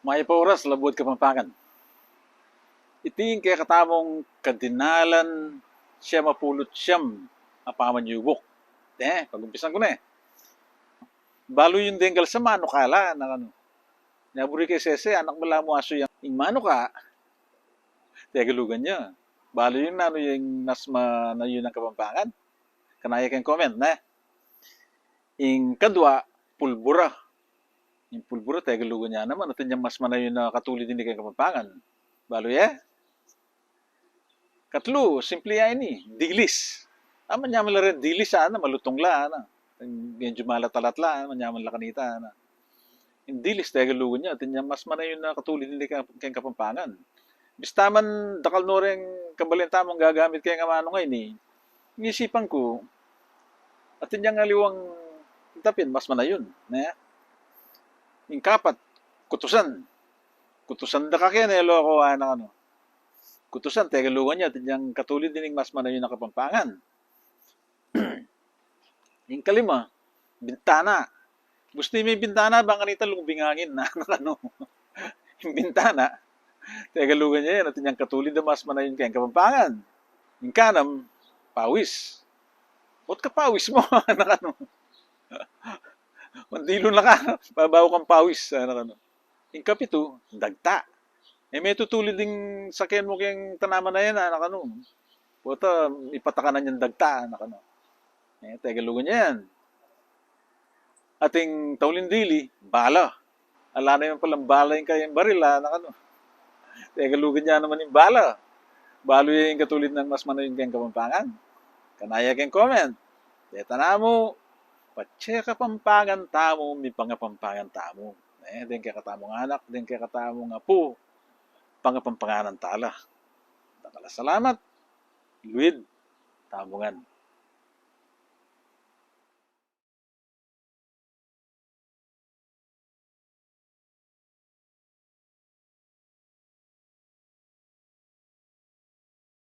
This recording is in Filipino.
May pauras labot Kapampangan. Iting kaya katamong kadinalan siya mapulot siyam apaman yubok. Pag-umpisan ko na eh. Balo yung denggal sa mano kala na ano. Naburi kay Sese, anak mo lang mo aso yung mano ka, tagalugan niya. Balo yung nano yung nasma na yun ang Kapampangan. Kanaya kang comment na. Yung kadwa, pulbura. Yung pulbura, tagalugan niya naman. At yung mas manayon na katulid din kay Kapampangan. Balo ya? Katlo, simple yan ni, dilis. Manyaman la rin, dilis sana, malutong la, na. Medyo malatalat la, manyaman la kanita, na. Yung dilis, tagalugan niya, tinya mas manayon na katulid din kay Kapampangan. Bistaman, dakal no rin kabalenta mong gagamit kay nga mano ngayon eh. Ngisipan ko, at tinya nga liwang tapin, mas manayon. Na? Yung kapat, kutusan. Kutusan da ka kaya, nelo ako, ano. Kutusan, tagalugan niya, tinyang katulid din mas manayon na Kapampangan. Yung kalima, bintana. Gusto may bintana, bang kanita lumbingangin na, ano. Yung bintana, tagalugan niya yan, at tinyang katulid na mas manayon kay Kapampangan. Yung kanam, pawis. Ba't ka pawis mo? Ano. Mandilo na ka, babaw kang pawis. Ano. Yung kapito, dagta. May tutulid ding sakyan mo kayang tanaman na yan, ano. Puta, ipatakanan niyang dagta, ano. Tagalugan niya yan. Ating taulindili, bala. Ala na yun palang bala yung kayang baril, ano. Tagalugan niya naman yung bala. Balo yung katulid ng mas manayon kayang Kapampangan. Kanaya kayang comment. Deta na mo, patse Kapampangan tamo, may pangapampangan tamo. Din kaya katamong anak, din kaya katamong apo, pangapampanganan tala. Salamat, Luid, tamungan.